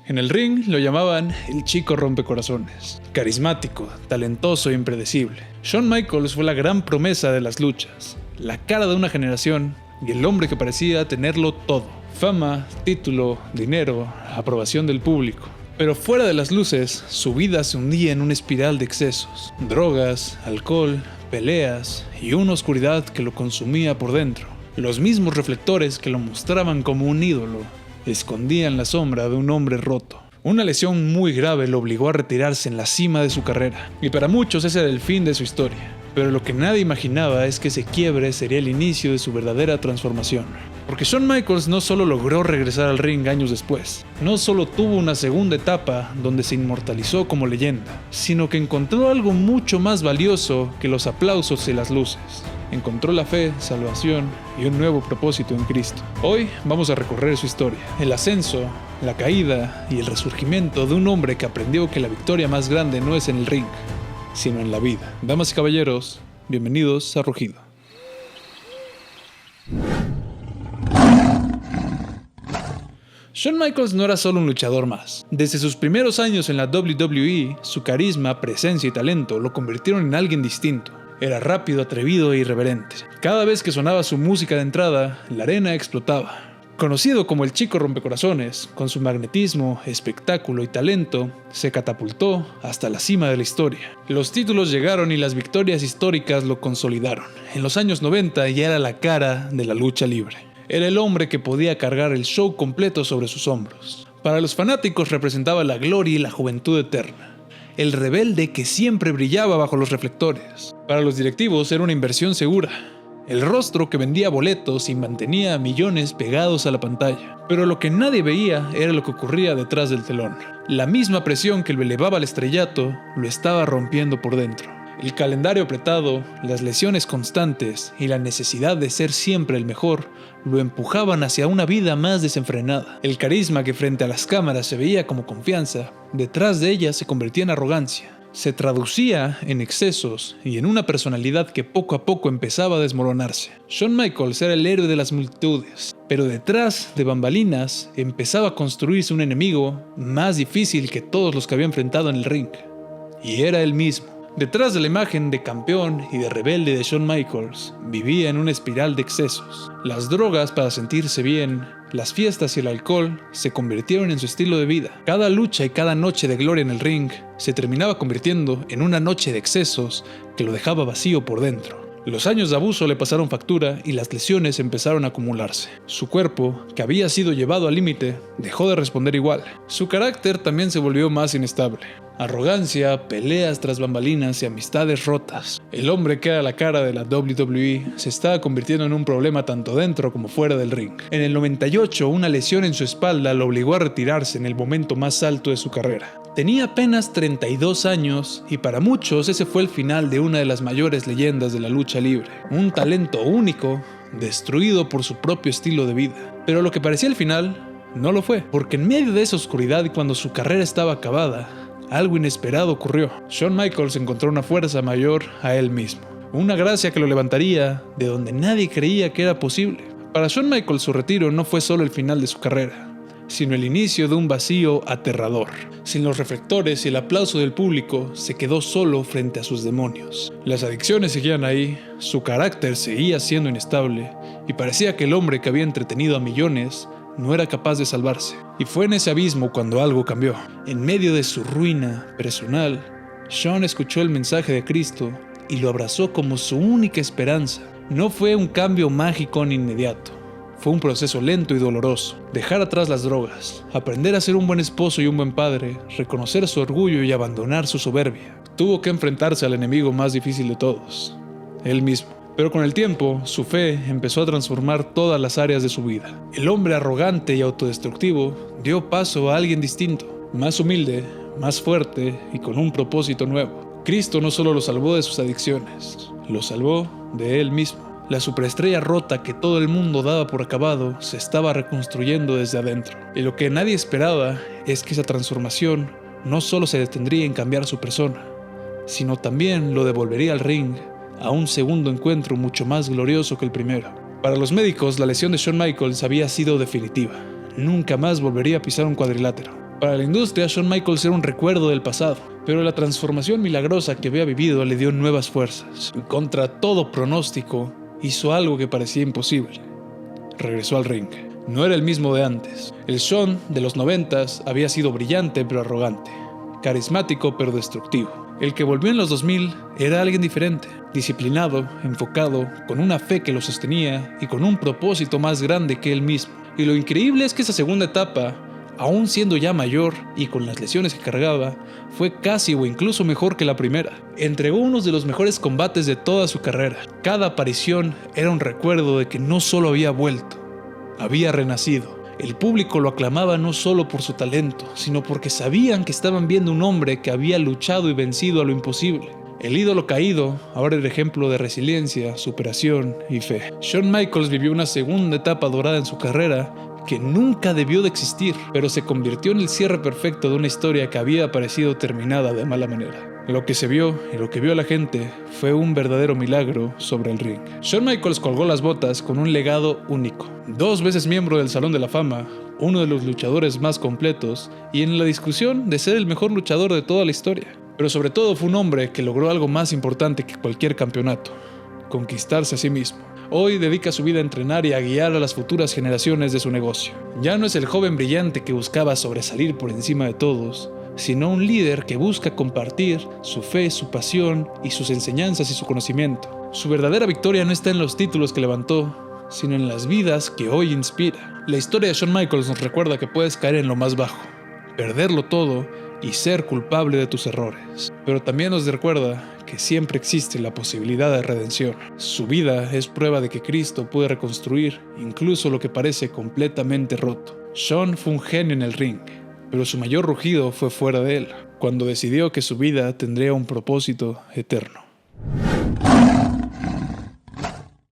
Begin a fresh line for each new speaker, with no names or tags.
En el ring lo llamaban el chico rompecorazones. Carismático, talentoso e impredecible. Shawn Michaels fue la gran promesa de las luchas, la cara de una generación y el hombre que parecía tenerlo todo. Fama, título, dinero, aprobación del público. Pero fuera de las luces, su vida se hundía en una espiral de excesos. Drogas, alcohol, peleas y una oscuridad que lo consumía por dentro. Los mismos reflectores que lo mostraban como un ídolo escondían la sombra de un hombre roto. Una lesión muy grave lo obligó a retirarse en la cima de su carrera, y para muchos ese era el fin de su historia. Pero lo que nadie imaginaba es que ese quiebre sería el inicio de su verdadera transformación. Porque Shawn Michaels no solo logró regresar al ring años después, no solo tuvo una segunda etapa donde se inmortalizó como leyenda, sino que encontró algo mucho más valioso que los aplausos y las luces. Encontró la fe, salvación y un nuevo propósito en Cristo. Hoy vamos a recorrer su historia, el ascenso, la caída y el resurgimiento de un hombre que aprendió que la victoria más grande no es en el ring, sino en la vida. Damas y caballeros, bienvenidos a Rugido. Shawn Michaels no era solo un luchador más. Desde sus primeros años en la WWE, su carisma, presencia y talento lo convirtieron en alguien distinto. Era rápido, atrevido e irreverente. Cada vez que sonaba su música de entrada, la arena explotaba. Conocido como el Chico Rompecorazones, con su magnetismo, espectáculo y talento, se catapultó hasta la cima de la historia. Los títulos llegaron y las victorias históricas lo consolidaron. En los años 90 ya era la cara de la lucha libre. Era el hombre que podía cargar el show completo sobre sus hombros. Para los fanáticos representaba la gloria y la juventud eterna. El rebelde que siempre brillaba bajo los reflectores. Para los directivos era una inversión segura. El rostro que vendía boletos y mantenía a millones pegados a la pantalla. Pero lo que nadie veía era lo que ocurría detrás del telón. La misma presión que lo elevaba al estrellato lo estaba rompiendo por dentro. El calendario apretado, las lesiones constantes y la necesidad de ser siempre el mejor lo empujaban hacia una vida más desenfrenada. El carisma que frente a las cámaras se veía como confianza, detrás de ella se convertía en arrogancia. Se traducía en excesos y en una personalidad que poco a poco empezaba a desmoronarse. Shawn Michaels era el héroe de las multitudes, pero detrás de bambalinas empezaba a construirse un enemigo más difícil que todos los que había enfrentado en el ring. Y era él mismo. Detrás de la imagen de campeón y de rebelde de Shawn Michaels, vivía en una espiral de excesos. Las drogas para sentirse bien, las fiestas y el alcohol se convirtieron en su estilo de vida. Cada lucha y cada noche de gloria en el ring se terminaba convirtiendo en una noche de excesos que lo dejaba vacío por dentro. Los años de abuso le pasaron factura y las lesiones empezaron a acumularse. Su cuerpo, que había sido llevado al límite, dejó de responder igual. Su carácter también se volvió más inestable. Arrogancia, peleas tras bambalinas y amistades rotas. El hombre que era la cara de la WWE se estaba convirtiendo en un problema tanto dentro como fuera del ring. En el 98, una lesión en su espalda lo obligó a retirarse en el momento más alto de su carrera. Tenía apenas 32 años y para muchos ese fue el final de una de las mayores leyendas de la lucha libre. Un talento único, destruido por su propio estilo de vida. Pero lo que parecía el final no lo fue, porque en medio de esa oscuridad y cuando su carrera estaba acabada, algo inesperado ocurrió. Shawn Michaels encontró una fuerza mayor a él mismo. Una gracia que lo levantaría de donde nadie creía que era posible. Para Shawn Michaels su retiro no fue solo el final de su carrera, sino el inicio de un vacío aterrador. Sin los reflectores y el aplauso del público, se quedó solo frente a sus demonios. Las adicciones seguían ahí, su carácter seguía siendo inestable, y parecía que el hombre que había entretenido a millones no era capaz de salvarse. Y fue en ese abismo cuando algo cambió. En medio de su ruina personal, Shawn escuchó el mensaje de Cristo y lo abrazó como su única esperanza. No fue un cambio mágico ni inmediato. Fue un proceso lento y doloroso. Dejar atrás las drogas, aprender a ser un buen esposo y un buen padre, reconocer su orgullo y abandonar su soberbia. Tuvo que enfrentarse al enemigo más difícil de todos, él mismo. Pero con el tiempo, su fe empezó a transformar todas las áreas de su vida. El hombre arrogante y autodestructivo dio paso a alguien distinto, más humilde, más fuerte y con un propósito nuevo. Cristo no solo lo salvó de sus adicciones, lo salvó de él mismo. La superestrella rota que todo el mundo daba por acabado se estaba reconstruyendo desde adentro. Y lo que nadie esperaba es que esa transformación no solo se detendría en cambiar su persona, sino también lo devolvería al ring a un segundo encuentro mucho más glorioso que el primero. Para los médicos, la lesión de Shawn Michaels había sido definitiva. Nunca más volvería a pisar un cuadrilátero. Para la industria, Shawn Michaels era un recuerdo del pasado, pero la transformación milagrosa que había vivido le dio nuevas fuerzas. Contra todo pronóstico, hizo algo que parecía imposible. Regresó al ring. No era el mismo de antes. El Shawn de los 90s había sido brillante pero arrogante, carismático pero destructivo. El que volvió en los 2000 era alguien diferente, disciplinado, enfocado, con una fe que lo sostenía y con un propósito más grande que él mismo. Y lo increíble es que esa segunda etapa, aún siendo ya mayor y con las lesiones que cargaba, fue casi o incluso mejor que la primera. Entregó uno de los mejores combates de toda su carrera. Cada aparición era un recuerdo de que no solo había vuelto, había renacido. El público lo aclamaba no solo por su talento, sino porque sabían que estaban viendo un hombre que había luchado y vencido a lo imposible. El ídolo caído ahora era ejemplo de resiliencia, superación y fe. Shawn Michaels vivió una segunda etapa dorada en su carrera que nunca debió de existir, pero se convirtió en el cierre perfecto de una historia que había parecido terminada de mala manera. Lo que se vio y lo que vio la gente fue un verdadero milagro sobre el ring. Shawn Michaels colgó las botas con un legado único. 2 veces miembro del Salón de la Fama, uno de los luchadores más completos y en la discusión de ser el mejor luchador de toda la historia. Pero sobre todo fue un hombre que logró algo más importante que cualquier campeonato: conquistarse a sí mismo. Hoy dedica su vida a entrenar y a guiar a las futuras generaciones de su negocio. Ya no es el joven brillante que buscaba sobresalir por encima de todos, sino un líder que busca compartir su fe, su pasión y sus enseñanzas y su conocimiento. Su verdadera victoria no está en los títulos que levantó, sino en las vidas que hoy inspira. La historia de Shawn Michaels nos recuerda que puedes caer en lo más bajo, perderlo todo y ser culpable de tus errores. Pero también nos recuerda que siempre existe la posibilidad de redención. Su vida es prueba de que Cristo puede reconstruir incluso lo que parece completamente roto. Shawn fue un genio en el ring, pero su mayor rugido fue fuera de él, cuando decidió que su vida tendría un propósito eterno.